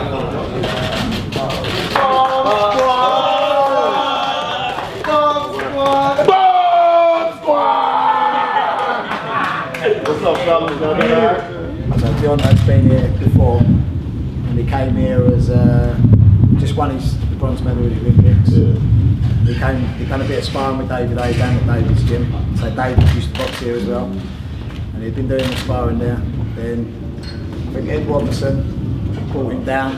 What's up, fellas? Deontay's been here before, and he came here as just won his bronze medal at the Olympics. Yeah. He done a bit of sparring with David A down at David's gym. So David used to box here as well, and he'd been doing the sparring there. Then I think Ed Robinson brought him down.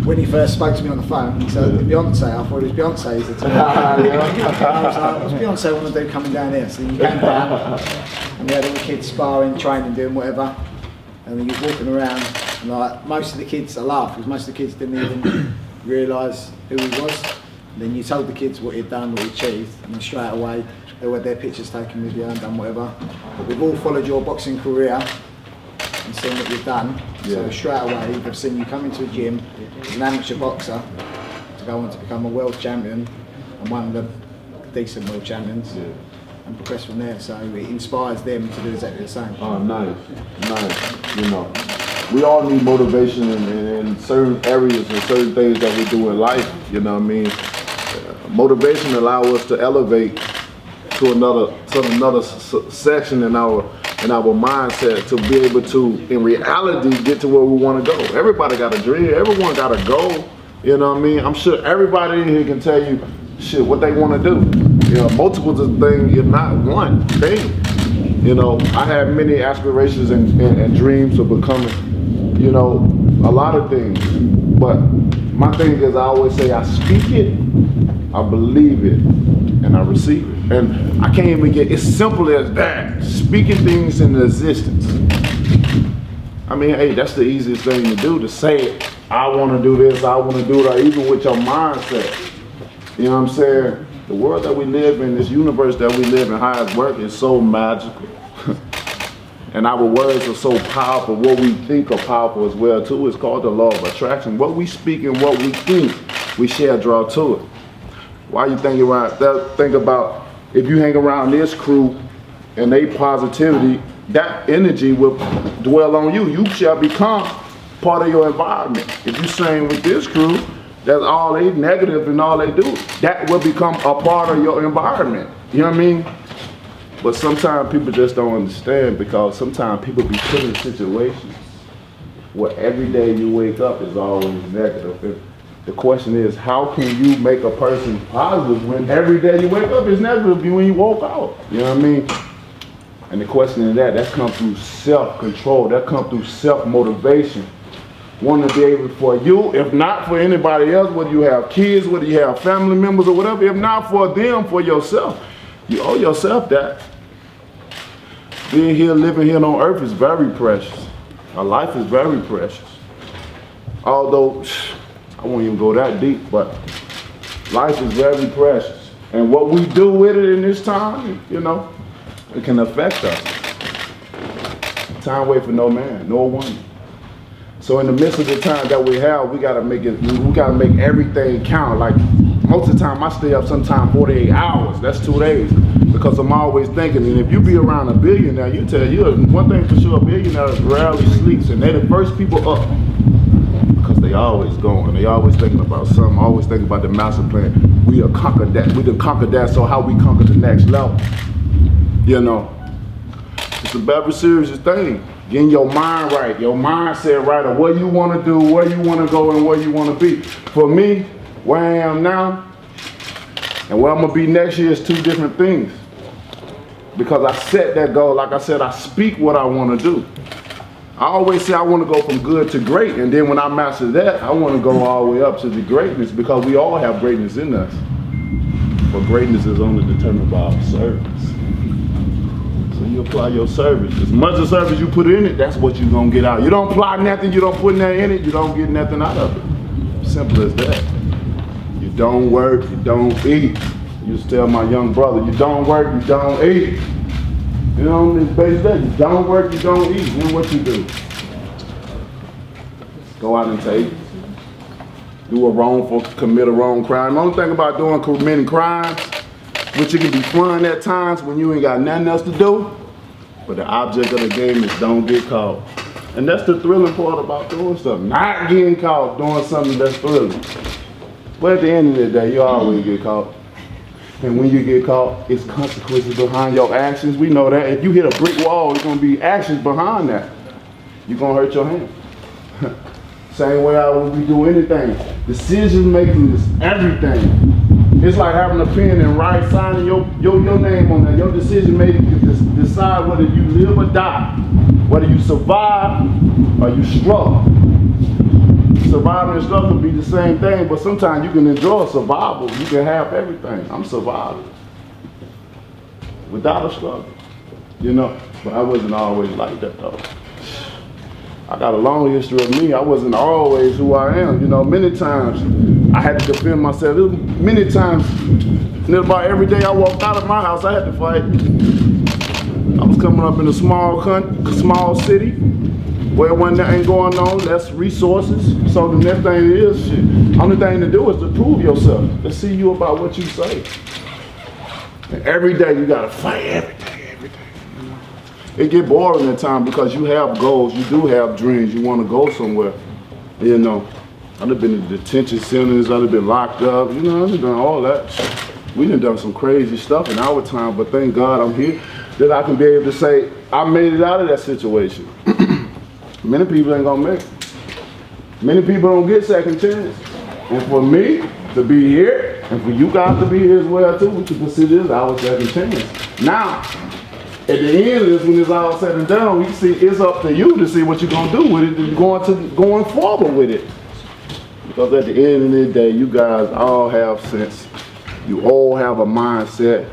When he first spoke to me on the phone, he said, Beyonce, I thought it was Beyonce's the time. I was like, what's Beyonce want to do coming down here? So he came down, and we had all the kids sparring, training, doing whatever. And he was walking around, and like most of the kids, I laughed because most of the kids didn't even realise who he was. And then you told the kids what he'd done, what he'd achieved, and then straight away they had their pictures taken with you and done whatever. But we've all followed your boxing career and seen what you've done. Yeah. So straight away they've seen you come into a gym as an amateur boxer to go on to become a world champion and one of the decent world champions. Yeah. And progress from there, so it inspires them to do exactly the same. Oh, nice. You know, we all need motivation in certain areas and certain things that we do in life. You know what I mean? Motivation allows us to elevate to another section in our mindset to be able to, in reality, get to where we want to go. Everybody got a dream. Everyone got a goal. You know what I mean? I'm sure everybody in here can tell you shit what they want to do. You know, multiples of things, if not one thing. You know, I have many aspirations and dreams of becoming, you know, a lot of things. But my thing is, I always say, I speak it, I believe it, and I receive it. And I can't even get, it's simple as that. Speaking things into existence. I mean, hey, that's the easiest thing to do, to say, I want to do this, I want to do that, even with your mindset. You know what I'm saying? The world that we live in, this universe that we live in, how it works, is so magical. And our words are so powerful. What we think are powerful as well too. It's called the law of attraction. What we speak and what we think, we shall draw to it. Why you think about if you hang around this crew and they positivity, that energy will dwell on you. You shall become part of your environment. If you sing with this crew, that's all they negative and all they do, that will become a part of your environment. You know what I mean? But sometimes people just don't understand, because sometimes people be put in situations where every day you wake up is always negative. And the question is, how can you make a person positive when every day you wake up is negative when you woke out? You know what I mean? And the question is that comes through self-control, that comes through self-motivation. Want to be able for you, if not for anybody else, whether you have kids, whether you have family members or whatever, if not for them, for yourself. You owe yourself that. Being here, living here on earth is very precious. Our life is very precious. Although, I won't even go that deep, but life is very precious. And what we do with it in this time, you know, it can affect us. Time waits for no man, nor woman. So in the midst of the time that we have, we gotta make everything count. Like most of the time I stay up sometime 48 hours, that's 2 days. Because I'm always thinking, and if you be around a billionaire, you tell you, one thing for sure, a billionaire rarely sleeps, and they're the first people up. Because they always going, they always thinking about something, always thinking about the master plan. We have conquered that, we done conquered that, so how we conquer the next level? You know, it's a very serious thing. Getting your mind right, your mindset right of what you want to do, where you want to go, and where you want to be. For me, where I am now and where I'm going to be next year is two different things. Because I set that goal, like I said, I speak what I want to do. I always say I want to go from good to great, and then when I master that, I want to go all the way up to the greatness, because we all have greatness in us. But greatness is only determined by our service. So you apply your service. As much of service you put in it, that's what you're going to get out. You don't apply nothing, you don't put nothing in it, you don't get nothing out of it. Simple as that. You don't work, you don't eat. I used to tell my young brother, you don't work, you don't eat. You know, it's based that. You don't work, you don't eat. Then what you do? Go out and take. Commit a wrong crime. The only thing about committing crimes, which it can be fun at times when you ain't got nothing else to do, but the object of the game is don't get caught. And that's the thrilling part about doing something. Not getting caught doing something that's thrilling. But at the end of the day, you always get caught. And when you get caught, it's consequences behind your actions. We know that. If you hit a brick wall, there's gonna be actions behind that. You're gonna hurt your hand. Same way I would be doing anything. Decision making is everything. It's like having a pen and write, signing your name on that. Your decision making can decide whether you live or die, whether you survive or you struggle. Surviving and struggle be the same thing, but sometimes you can enjoy survival. You can have everything. I'm surviving without a struggle, you know. But I wasn't always like that though. I got a long history of me. I wasn't always who I am. You know, many times I had to defend myself. Many times, about every day I walked out of my house, I had to fight. I was coming up in a small city where one ain't going on, less resources. So the next thing is, shit, only thing to do is to prove yourself. Let's see you about what you say. And every day you gotta fight, every day. It get boring at times because you have goals, you do have dreams, you want to go somewhere. You know, I've been in detention centers, I've been locked up, you know, I've done all that. We done some crazy stuff in our time, but thank God I'm here that I can be able to say I made it out of that situation. Many people ain't gonna make it. Many people don't get second chance. And for me to be here, and for you guys to be here as well too, we can consider this our second chance. Now, at the end of this, when it's all said and done, we see it's up to you to see what you're gonna do with it and going forward with it. Because at the end of the day, you guys all have sense. You all have a mindset,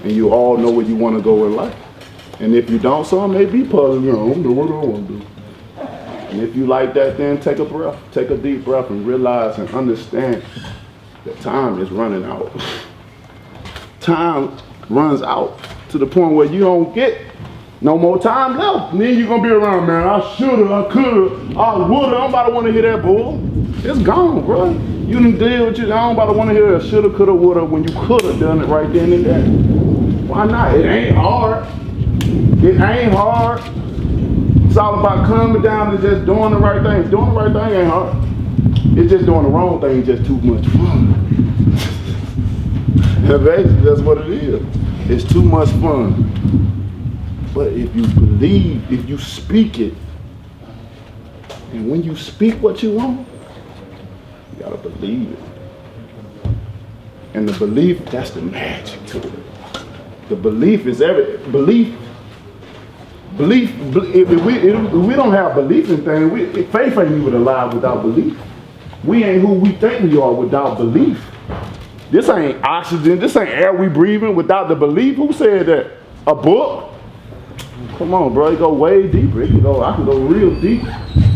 and you all know where you want to go in life. And if you don't, some may be puzzling, you know, I don't know what I want to do. And if you like that, then take a breath, take a deep breath, and realize and understand that time is running out. Time runs out to the point where you don't get no more time left. And then you're gonna be around, man, I shoulda, I coulda, I woulda. I don't about to wanna hear that bull. It's gone, bro. You done deal with it. I don't about to wanna hear that shoulda, coulda, woulda when you coulda done it right then and there. Why not? It ain't hard. It ain't hard. It's all about calming down and just doing the right thing. Doing the right thing ain't hard. It's just doing the wrong thing just too much fun. And basically, that's what it is. It's too much fun. But if you believe, if you speak it, and when you speak what you want, you gotta believe it. And the belief, that's the magic to it. The belief is belief. If we don't have belief in things, faith ain't even alive without belief. We ain't who we think we are without belief. This ain't oxygen, this ain't air we breathing without the belief. Who said that? A book? Come on, bro, it go way deeper. I can go real deep.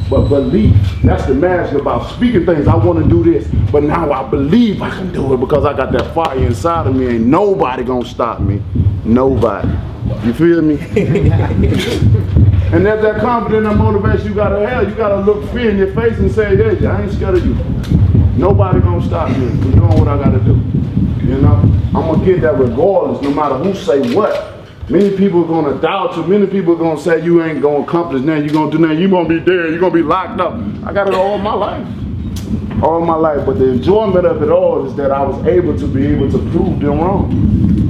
But belief, that's the magic about speaking things. I want to do this, but now I believe I can do it because I got that fire inside of me. Ain't nobody gonna stop me. Nobody. You feel me? And that's that confidence and motivation you gotta have. You gotta look fear in your face and say, hey, I ain't scared of you. Nobody gonna stop me from doing what I gotta do. You know? I'm gonna get that regardless, no matter who say what. Many people are gonna doubt you. Many people are gonna say you ain't gonna accomplish nothing. You gonna do nothing. You gonna be dead. You gonna be locked up. I got it all my life. All my life. But the enjoyment of it all is that I was able to prove them wrong.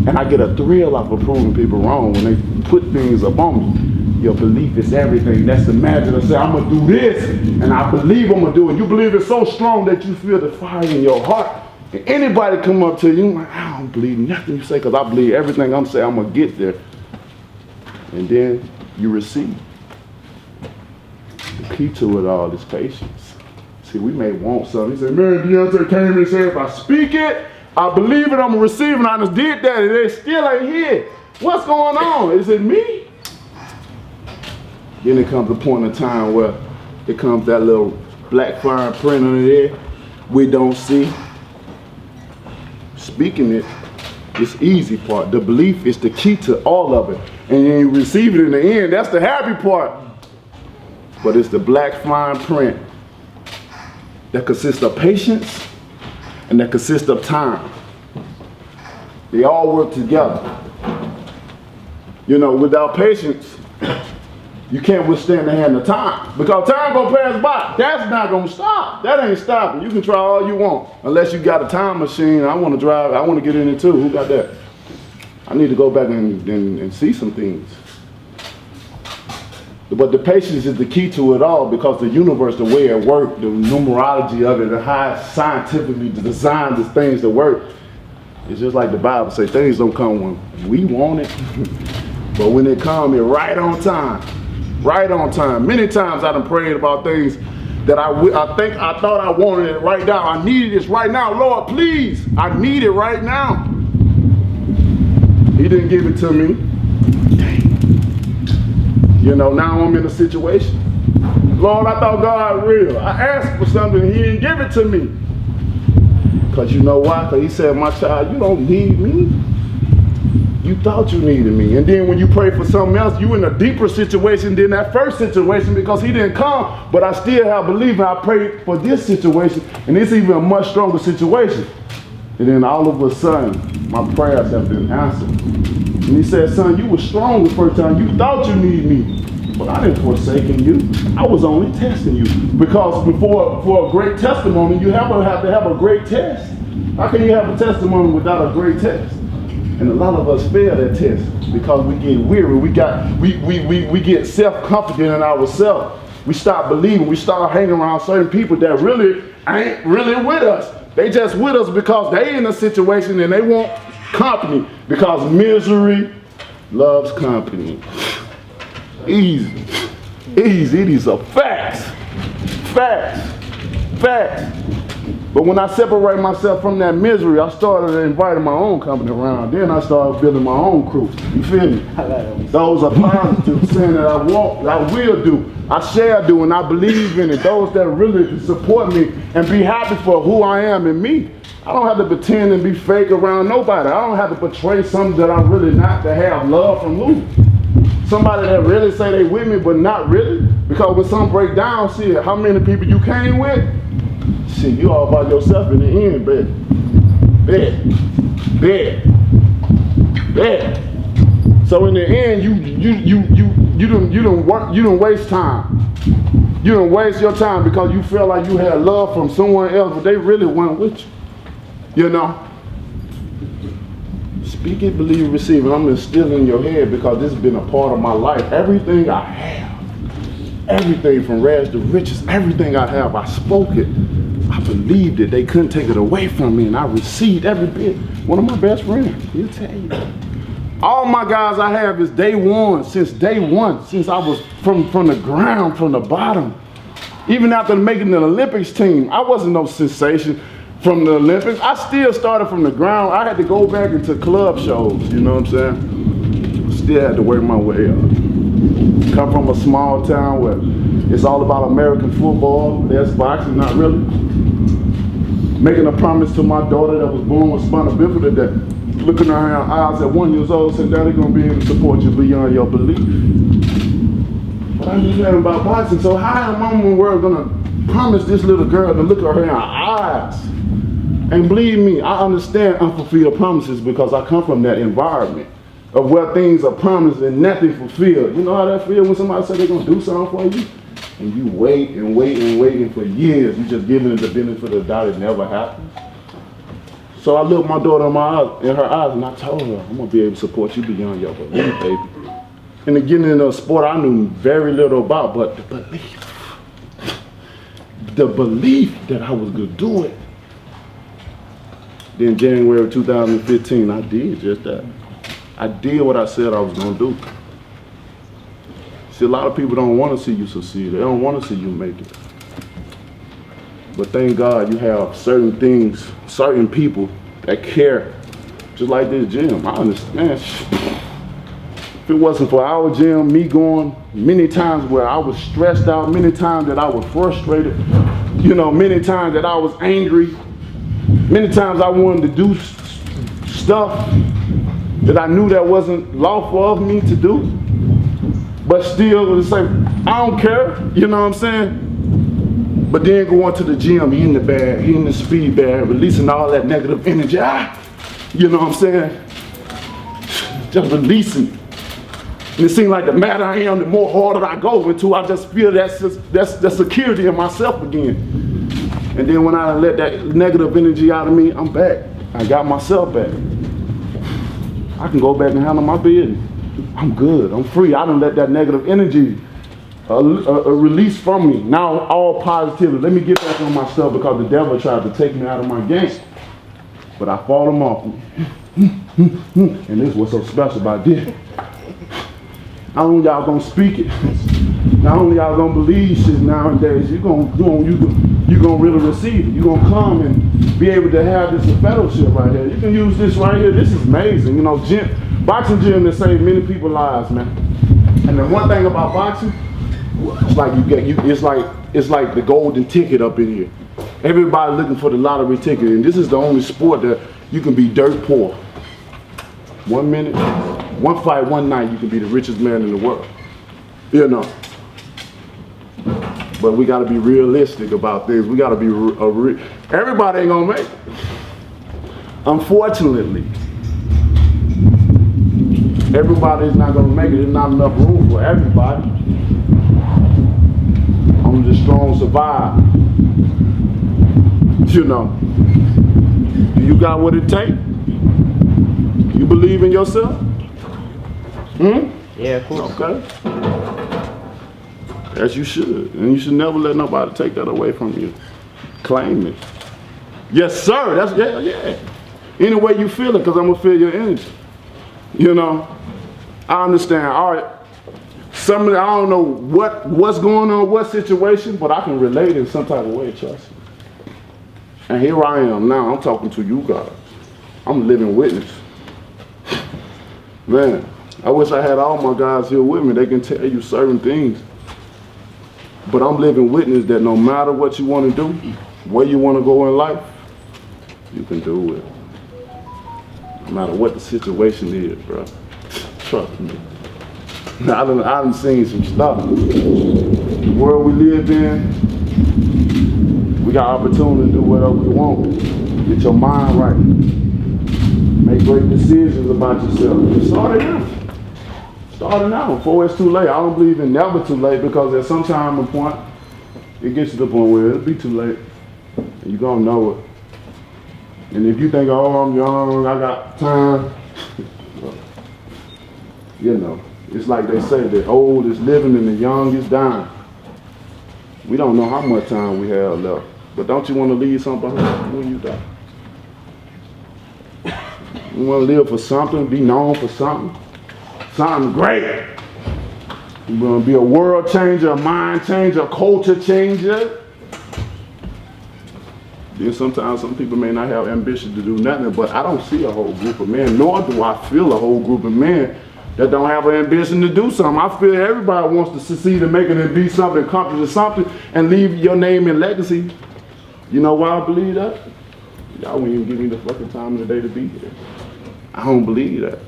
And I get a thrill off of proving people wrong when they put things up on me. Your belief is everything. That's the magic of saying, I'm gonna do this, and I believe I'm gonna do it. You believe it so strong that you feel the fire in your heart. And anybody come up to you, like, I don't believe nothing you say, because I believe everything I'm saying, I'm gonna get there. And then you receive. The key to it all is patience. See, we may want something. He said, man, Deontay came and said, if I speak it, I believe it, I'm gonna receive it. And I just did that, and they still ain't here. What's going on? Is it me? Then it comes a point in time where it comes that little black fire print under there we don't see. Speaking it is easy part. The belief is the key to all of it. And then you receive it in the end. That's the happy part. But it's the black fine print that consists of patience and that consists of time. They all work together. You know, without patience, You can't withstand the hand of time because time gonna pass by. That's not gonna stop. That ain't stopping. You can try all you want unless you got a time machine. I want to drive. I want to get in it too. Who got that? I need to go back and see some things. But the patience is the key to it all because the universe, the way it works, the numerology of it, and how it's scientifically designed the things to work. It's just like the Bible say, things don't come when we want it, but when they come, it's right on time. Right on time. Many times I done prayed about things that I thought I wanted it right now. I needed this right now. Lord, please, I need it right now. He didn't give it to me. Dang. You know, now I'm in a situation. Lord, I thought God real. I asked for something, He didn't give it to me. Because you know why? Because He said, my child, you don't need me. You thought you needed me. And then when you pray for something else, you in a deeper situation than that first situation because He didn't come. But I still have belief and I prayed for this situation. And it's even a much stronger situation. And then all of a sudden, my prayers have been answered. And He said, son, you were strong the first time. You thought you needed me. But I didn't forsaken you. I was only testing you. Because for a great testimony, you have to have a great test. How can you have a testimony without a great test? And a lot of us fail that test because we get weary. We get self-confident in ourselves. We stop believing. We start hanging around certain people that really ain't really with us. They just with us because they in a situation and they want company because misery loves company. Easy. Easy. These are facts. Facts. Facts. But when I separate myself from that misery, I started inviting my own company around. Then I started building my own crew. You feel me? Those are positive, saying that I will do, I shall do, and I believe in it. Those that really support me and be happy for who I am and me. I don't have to pretend and be fake around nobody. I don't have to portray something that I'm really not to have love from who? Somebody that really say they with me, but not really. Because when something break down, see how many people you came with? Shit, you all by yourself in the end, baby. Bet. So in the end, you don't waste time. You don't waste your time because you feel like you had love from someone else, but they really weren't with you. You know? Speak it, believe it, receive it. I'm instilling in your head because this has been a part of my life. Everything I have, everything from rags to riches, everything I have, I spoke it. I believed it. They couldn't take it away from me, and I received every bit. One of my best friends, he'll tell you. All my guys I have is day one, since I was from the ground, from the bottom. Even after making the Olympics team, I wasn't no sensation from the Olympics. I still started from the ground. I had to go back into club shows, you know what I'm saying? Still had to work my way up. Come from a small town where it's all about American football. There's boxing, not really. Making a promise to my daughter that was born with spinal bifida that looking at her eyes at 1 year old said, Daddy gonna be able to support you beyond your belief. But I knew nothing about boxing, so how am I in the world gonna promise this little girl to look at her in her eyes? And believe me, I understand unfulfilled promises because I come from that environment of where things are promised and nothing fulfilled. You know how that feels when somebody says they're gonna do something for you? And you wait and wait and waiting for years. You just giving it the benefit of the doubt it never happens. So I looked my daughter in her eyes and I told her, I'm gonna be able to support you beyond your belief, baby. And again, in a sport I knew very little about, but the belief that I was gonna do it. Then January 2015, I did just that. I did what I said I was gonna do. See, a lot of people don't want to see you succeed. They don't want to see you make it. But thank God you have certain things, certain people that care. Just like this gym, I understand. If it wasn't for our gym, me going many times where I was stressed out, many times that I was frustrated, you know, many times that I was angry, many times I wanted to do stuff that I knew that wasn't lawful of me to do. But still, it's like, I don't care, you know what I'm saying? But then going to the gym, he in the bag, he in the speed bag, releasing all that negative energy, you know what I'm saying? Just releasing. And it seems like the madder I am, the more harder I go until I just feel that security in myself again. And then when I let that negative energy out of me, I'm back. I got myself back. I can go back and handle my business. I'm good, I'm free. I done let that negative energy release from me. Now all positivity. Let me get back on myself because the devil tried to take me out of my game. But I fought him off. And this is what's so special about this. Not only y'all gonna speak it, not only y'all gonna believe shit nowadays, you gonna really receive it. You're gonna come and be able to have this fellowship right here. You can use this right here. This is amazing. You know, boxing gym that saved many people's lives, man. And the one thing about boxing, it's like it's like the golden ticket up in here. Everybody looking for the lottery ticket, and this is the only sport that you can be dirt poor. 1 minute, one fight, one night, you can be the richest man in the world. You know. But we got to be realistic about things. We got to be everybody ain't gonna make it. Unfortunately, everybody's not gonna make it. There's not enough room for everybody. Only the strong survive. You know. You got what it takes? You believe in yourself? Yeah, of course. Okay. As you should. And you should never let nobody take that away from you. Claim it. Yes, sir. That's yeah. Any way you feel it, because I'm gonna feel your energy. You know? I understand. All right. I don't know what's going on, what situation, but I can relate in some type of way, trust me. And here I am now, I'm talking to you guys. I'm a living witness. Man, I wish I had all my guys here with me. They can tell you certain things. But I'm living witness that no matter what you want to do, where you want to go in life, you can do it. No matter what the situation is, bro. Trust me. I done seen some stuff. The world we live in, we got opportunity to do whatever we want. Get your mind right. Make great decisions about yourself. Start it now. Start it now before it's too late. I don't believe in never too late, because at some time and point, it gets to the point where it'll be too late. And you're gonna know it. And if you think, oh, I'm young, I got time, you know, it's like they say, the old is living and the young is dying. We don't know how much time we have left. But don't you want to leave something behind when you die? You want to live for something, be known for something great. You want to be a world changer, a mind changer, a culture changer. Then sometimes some people may not have ambition to do nothing, but I don't see a whole group of men, nor do I feel a whole group of men that don't have an ambition to do something. I feel everybody wants to succeed in making it be something, accomplish something, and leave your name and legacy. You know why I believe that? Y'all wouldn't even give me the fucking time of the day to be here. I don't believe that.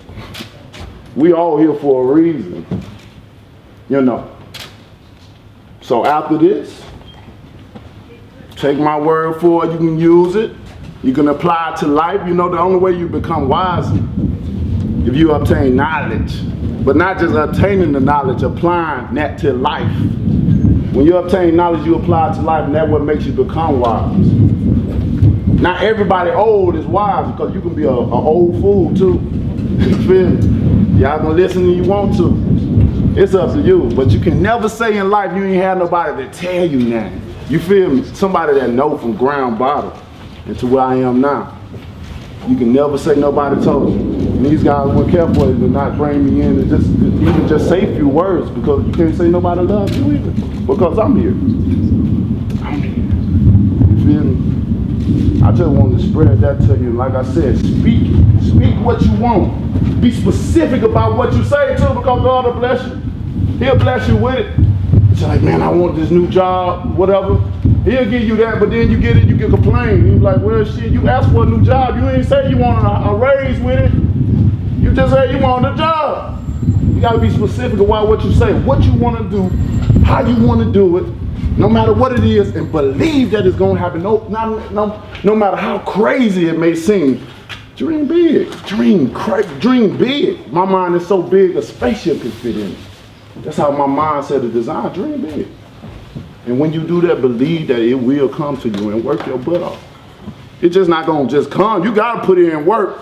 We all here for a reason. You know. So after this, take my word for it, you can use it. You can apply it to life. You know, the only way you become wise if you obtain knowledge, but not just obtaining the knowledge, applying that to life. When you obtain knowledge, you apply it to life, and that's what makes you become wise. Not everybody old is wise, because you can be an old fool too. You feel me? Y'all gonna listen if you want to. It's up to you, but you can never say in life you ain't have nobody to tell you nothing. You feel me? Somebody that know from ground bottom into where I am now. You can never say nobody told you. And these guys were careful to not bring me in and even just say a few words, because you can't say nobody loves you either. Because I'm here. I'm here. You feel me? I just want to spread that to you. Like I said, speak what you want. Be specific about what you say too, because God will bless you. He'll bless you with it. It's like, man, I want this new job, whatever. He'll give you that, but then you get it, you can complain. You're like, well, shit, you asked for a new job. You ain't say you want a raise with it. You just say you want a job. You gotta be specific about what you say, what you want to do, how you want to do it, no matter what it is, and believe that it's gonna happen. No matter how crazy it may seem, Dream big, dream big. My mind is so big, a spaceship can fit in it. That's how my mindset is designed, dream big. And when you do that, believe that it will come to you and work your butt off. It's just not gonna just come. You gotta put in work.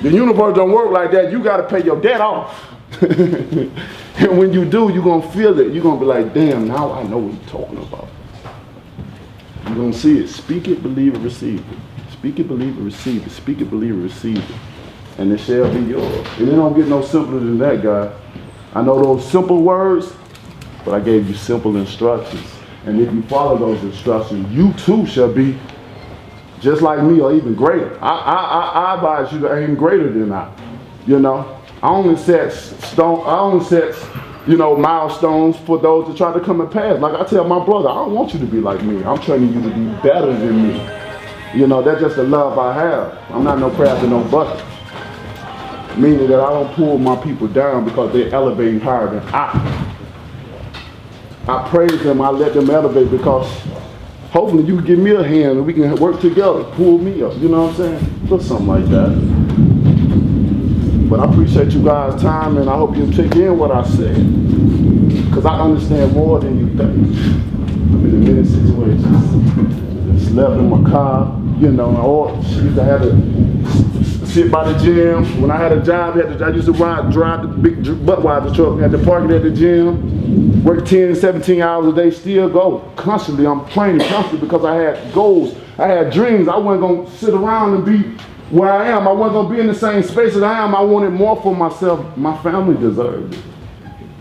The universe don't work like that. You gotta pay your debt off. And when you do, you're gonna feel it. You're gonna be like, damn, now I know what you're talking about. You're gonna see it. Speak it, believe it, receive it. Speak it, believe it, receive it. Speak it, believe it, receive it. And it shall be yours. And it don't get no simpler than that, guy. I know those simple words, but I gave you simple instructions. And if you follow those instructions, you too shall be just like me or even greater. I advise you to aim greater than I. You know, I only set milestones for those that try to come and pass. Like I tell my brother, I don't want you to be like me. I'm training you to be better than me. You know, that's just the love I have. I'm not no crab and no bucket. Meaning that I don't pull my people down because they're elevating higher than I praise them, I let them elevate because hopefully you can give me a hand and we can work together, pull me up, you know what I'm saying? Just something like that. But I appreciate you guys' time and I hope you take in what I said. Because I understand more than you think. I'm in many situations. Slept in my car, you know, or I had to sit by the gym. When I had a job, I used to drive the big Budweiser truck, had to park it at the gym, work 10, 17 hours a day, still go. Constantly, I'm training constantly because I had goals, I had dreams. I wasn't gonna sit around and be where I am. I wasn't gonna be in the same space as I am. I wanted more for myself. My family deserved it.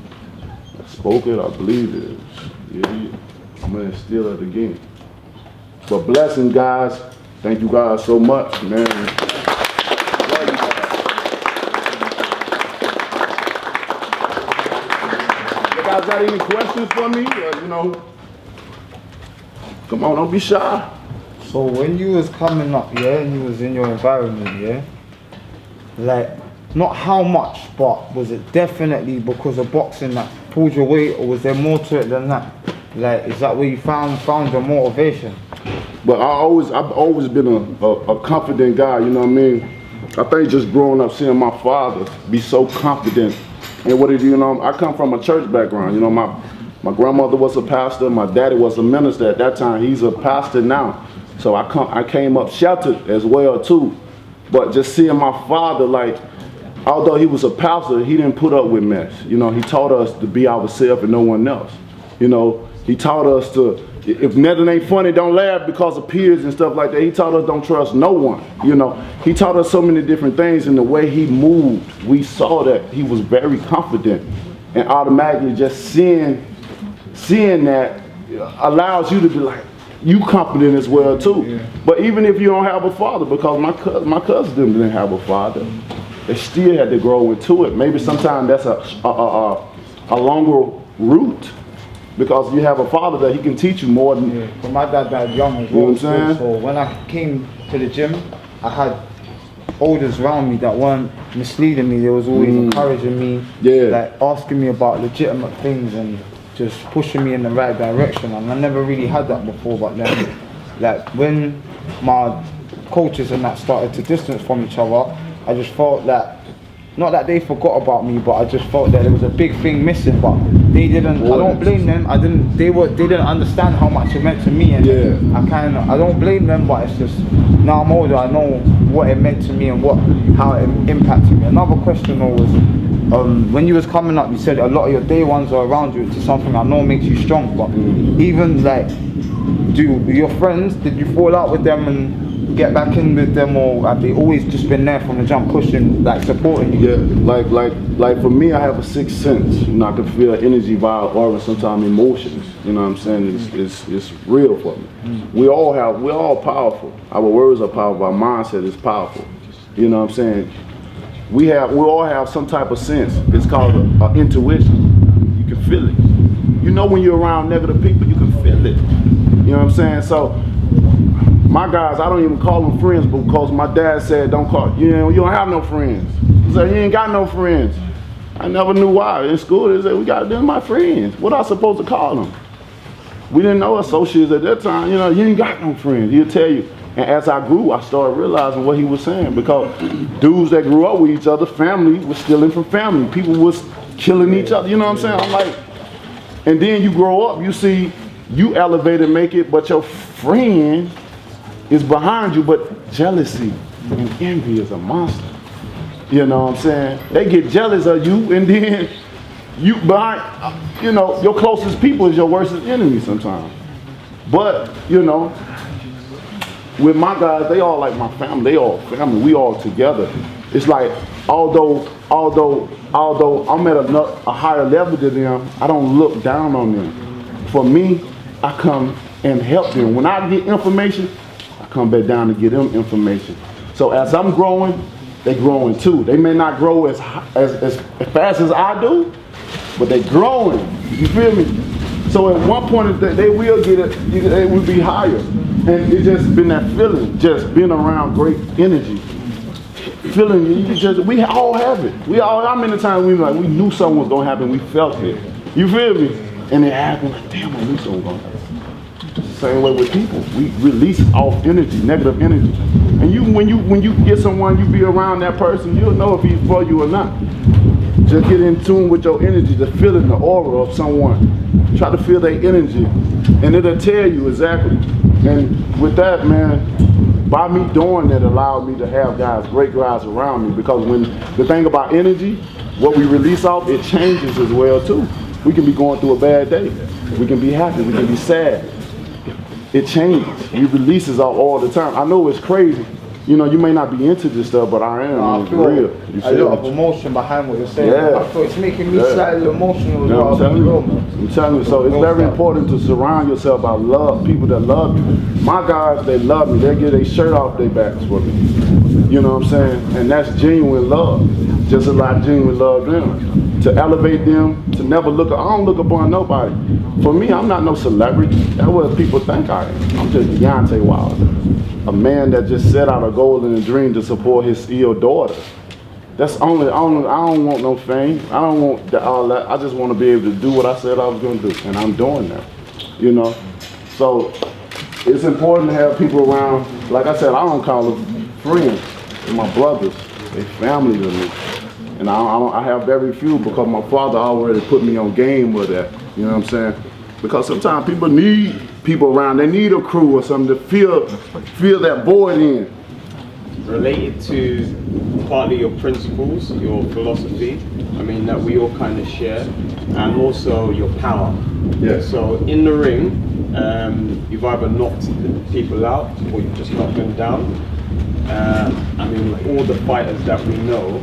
I spoke it, I believed it. Yeah. I'm gonna instill it again. But blessings, guys. Thank you guys so much, man. You guys got any questions for me? Or, you know, come on, don't be shy. So when you was coming up, yeah, and you was in your environment, yeah, like, not how much, but was it definitely because of boxing that pulled your weight, or was there more to it than that? Like, is that where you found your motivation? But I've always been a confident guy, you know what I mean? I think just growing up seeing my father be so confident in what he do, you know, I come from a church background, you know, my grandmother was a pastor, my daddy was a minister at that time, he's a pastor now. So I came up sheltered as well too. But just seeing my father, like, although he was a pastor, he didn't put up with mess. You know, he taught us to be ourselves and no one else. You know, he taught us to, if nothing ain't funny, don't laugh because of peers and stuff like that. He taught us don't trust no one. You know, he taught us so many different things, and the way he moved, we saw that he was very confident, and automatically just seeing that allows you to be like, you confident as well too. Yeah. But even if you don't have a father, because my cousin didn't have a father, they still had to grow into it. Maybe sometimes that's a longer route. Because you have a father that he can teach you more than... Yeah, but my dad died young as well. You know what I'm saying? So when I came to the gym, I had elders around me that weren't misleading me. They was always encouraging me, like asking me about legitimate things and just pushing me in the right direction. And I never really had that before, but then, like, when my coaches and that started to distance from each other, I just felt that, not that they forgot about me, but I just felt that there was a big thing missing. But they didn't. I don't blame them. They didn't understand how much it meant to me, and I don't blame them. But it's just, now I'm older, I know what it meant to me and how it impacted me. Another question though was, when you was coming up, you said a lot of your day ones are around you, which is something I know makes you strong. But even like, your friends, did you fall out with them and get back in with them, or have they always just been there from the jump, pushing, like supporting you? Yeah, like for me, I have a sixth sense. You know, I can feel energy, vibe, or sometimes emotions. You know what I'm saying? It's real for me. We all powerful. Our words are powerful. Our mindset is powerful. You know what I'm saying? We all have some type of sense. It's called intuition. You can feel it. You know when you're around negative people, you can feel it. You know what I'm saying? So my guys, I don't even call them friends because my dad said don't call, you don't have no friends. He said, you ain't got no friends. I never knew why. In school, they said, they're my friends. What I supposed to call them? We didn't know associates at that time. You know, you ain't got no friends. He'll tell you, And as I grew, I started realizing what he was saying, because dudes that grew up with each other, family was stealing from family. People was killing each other, you know what I'm saying? I'm like, and then you grow up, you see, you elevate and make it, but your friend is behind you, but jealousy and envy is a monster. You know what I'm saying? They get jealous of you, and then you behind, you know, your closest people is your worst enemy sometimes. But, you know, with my guys, they all like my family. They all family. We all together. It's like, although I'm at a higher level than them, I don't look down on them. For me, I come and help them. When I get information, I come back down to get them information. So as I'm growing, they growing too. They may not grow as fast as I do, but they growing. You feel me? So at one point they will get it. They will be higher, and it's just been that feeling, just being around great energy. Feeling, we all have it. We all. How many times we knew something was gonna happen? We felt it. You feel me? And it happened. Like, damn, I knew something was gonna happen. Same way with people. We release off energy, negative energy. And when you get someone, you be around that person, you'll know if he's for you or not. Just get in tune with your energy, the feeling, the aura of someone. Try to feel their energy, and it'll tell you exactly. And with that, man, by me doing that allowed me to have great guys around me, because when the thing about energy, what we release off, it changes as well too. We can be going through a bad day. We can be happy, we can be sad. It changes. We releases out all the time. I know it's crazy. You know, you may not be into this stuff, but I am. I feel real. a lot of emotion behind what you're saying. Yeah. I feel it's making me slightly emotional. Yeah, I'm telling you. man. I'm telling you. So it's very important to surround yourself by people that love you. My guys, they love me. They get their shirt off their backs for me. You know what I'm saying? And that's genuine love. Just as I genuinely love them. To elevate them, to never I don't look upon nobody. For me, I'm not no celebrity. That's what people think I am. I'm just Deontay Wilder. A man that just set out a goal and a dream to support his ill daughter. That's I don't want no fame. I don't want all that. I just want to be able to do what I said I was going to do, and I'm doing that. You know? So it's important to have people around. Like I said, I don't call them friends. They're my brothers. They family to me. And I have very few, because my father already put me on game with that. You know what I'm saying? Because sometimes people need people around. They need a crew or something to feel that void in. Related to partly your principles, your philosophy, I mean, that we all kind of share, and also your power. Yeah. So in the ring, you've either knocked people out or you've just knocked them down. I mean, all the fighters that we know,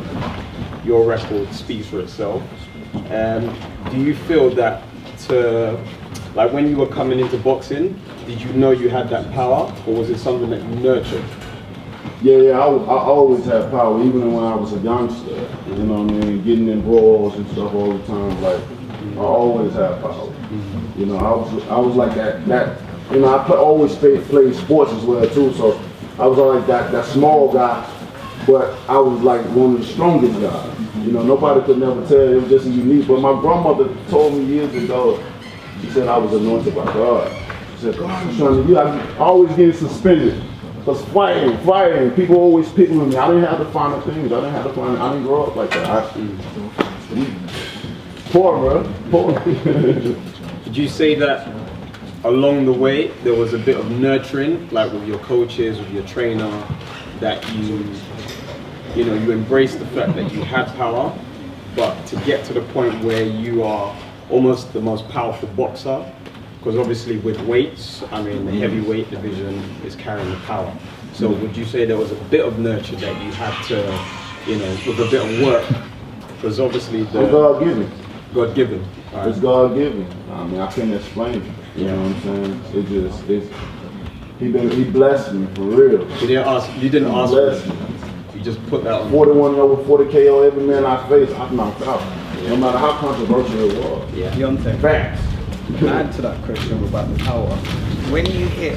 your record speaks for itself. Do you feel that like when you were coming into boxing, did you know you had that power, or was it something that you nurtured? Yeah, I always had power, even when I was a youngster. You know what I mean? Getting in brawls and stuff all the time. Like, I always had power. You know, I was like that. You know, I always played sports as well too. So I was like that small guy, but I was like one of the strongest guys. You know, nobody could never tell. It was just unique. But my grandmother told me years ago, she said I was anointed by God. She said, God was trying to you. I always getting suspended. Because fighting, people always picking with me. I didn't have to find the things. I didn't grow up like that. Poor, bro. Poor. Did you say that along the way there was a bit of nurturing, like with your coaches, with your trainer, that you know, you embraced the fact that you had power, but to get to the point where you are almost the most powerful boxer? Because obviously with weights, I mean, the heavyweight division is carrying the power. So would you say there was a bit of nurture that you had to, you know, with a bit of work? Because obviously It's God-given. God-given. Right. It's God-given. I mean, I can't explain it. You know what I'm saying? He blessed me, for real. You didn't ask for it. You just put that on. 41 over 40 KO, every man I faced, I knocked out. No matter how controversial it was. Yeah. Deontay, Facts. to add to that question about the power, when you hit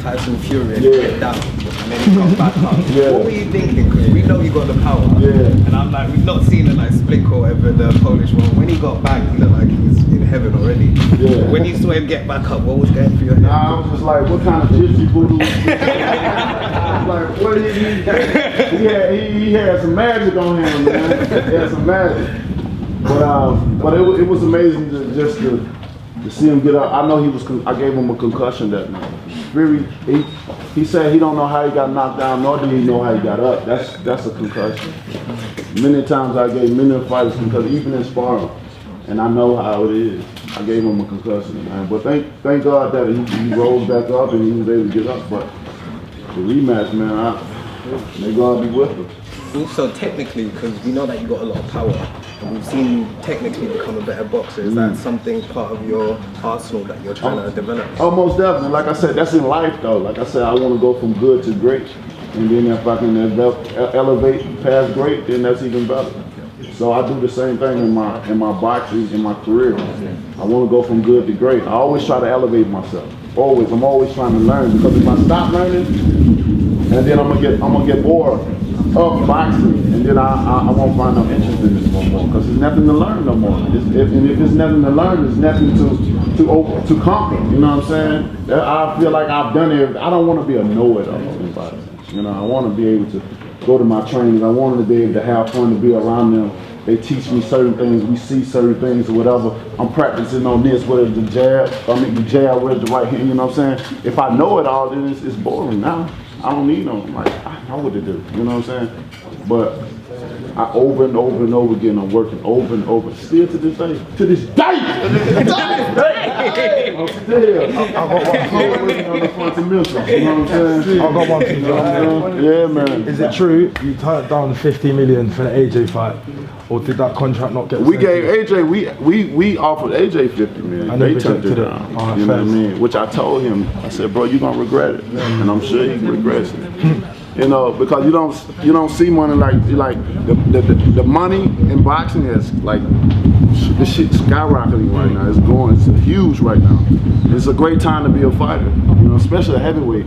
Tyson Fury and went down, and then he got back up. What were you thinking? Because we know you got the power, and I'm like, we've not seen it like Split or ever, the Polish one. When he got back, he looked like he was in heaven already. When you saw him get back up, what was going through your head? I was just like, what kind of gypsy voodoo? I was like, what did he had some magic on him, man. He had some magic. But it was amazing to see him get up. I know I gave him a concussion that night. He said he don't know how he got knocked down, nor did he know how he got up. That's a concussion. Many times I gave many fighters concussion, even in sparring, and I know how it is. I gave him a concussion, man. But thank God that he rose back up and he was able to get up. But the rematch, man, may God be with him. Also, technically, because we know that you got a lot of power, and we've seen you technically become a better boxer. Is that something part of your arsenal that you're trying to develop? Oh, most definitely. Like I said, that's in life, though. Like I said, I want to go from good to great, and then if I can elevate past great, then that's even better. So I do the same thing in my boxing, in my career. I want to go from good to great. I always try to elevate myself. Always. I'm always trying to learn, because if I stop learning, and then I'm gonna get bored of boxing, and then I won't find no interest in this no more, because there's nothing to learn no more. And if there's nothing to learn, there's nothing to conquer. You know what I'm saying? I feel like I've done it. I don't want to be a know-it-all in boxing. You know, I want to be able to go to my trainings. I want to be able to have fun, to be around them. They teach me certain things. We see certain things or whatever. I'm practicing on this, whether it's the jab, the jab, where's the right hand, you know what I'm saying? If I know it all, then it's boring now. I don't need them. Like, I know what to do, you know what I'm saying? But I over and over and over again, I'm working over and over. Still to this day. To this day! I'm still. I'm working on the fundamental, you know what I'm saying? I've got one thing, yeah, man. Is it true you turned down 50 million for the AJ fight? Or did that contract not get We gave AJ, we offered AJ 50 million. They turned it down. You know what I mean? Which I told him, I said, bro, you're gonna regret it. And I'm sure he regrets it. You know, because you don't see money like the money in boxing is like, the shit's skyrocketing right now. It's huge right now. It's a great time to be a fighter, you know, especially a heavyweight.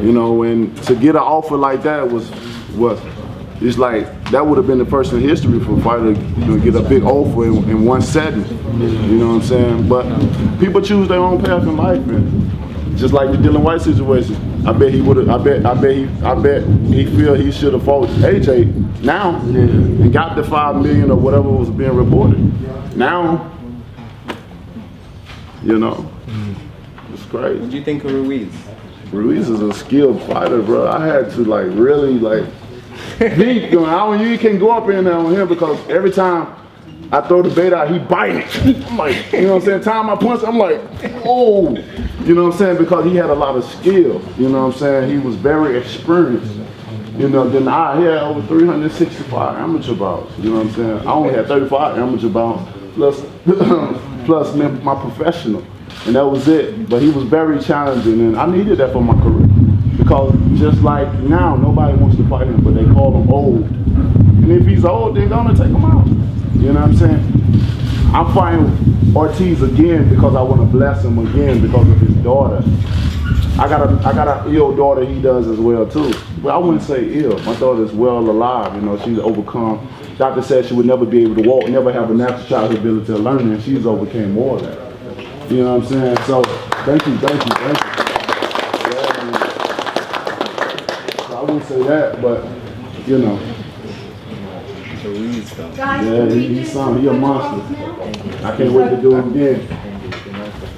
You know, and to get an offer like that it's like, that would have been the first in history for a fighter to get a big offer in one setting. You know what I'm saying? But people choose their own path in life, man. Just like the Dylan White situation. I bet he feel he should have fought AJ now and got the $5 million or whatever was being reported. Now, you know, it's crazy. What do you think of Ruiz? Ruiz is a skilled fighter, bro. I had to really you can't go up in there on him, because every time I throw the bait out, he biting. I'm like, you know what I'm saying? Time I punch, I'm like, oh. You know what I'm saying? Because he had a lot of skill. You know what I'm saying? He was very experienced. You know, then I had over 365 amateur bouts. You know what I'm saying? I only had 35 amateur bouts plus my professional. And that was it. But he was very challenging, and I needed that for my career. Because just like now, nobody wants to fight him, but they call him old. And if he's old, they're gonna take him out. You know what I'm saying? I'm fighting Ortiz again because I want to bless him again because of his daughter. I got an ill daughter he does as well too. But I wouldn't say ill. My daughter's well alive. You know, she's overcome. Doctor said she would never be able to walk, never have a natural childhood ability to learn, and she's overcame more of that. You know what I'm saying? So thank you. So I wouldn't say that, but you know. Yeah, he's a monster. I can't wait to do him again.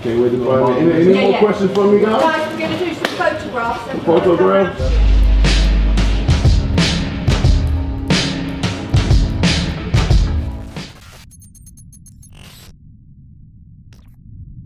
Can't wait to do him again. Any more questions for me, guys? Guys, we're going to do some photographs. Photographs?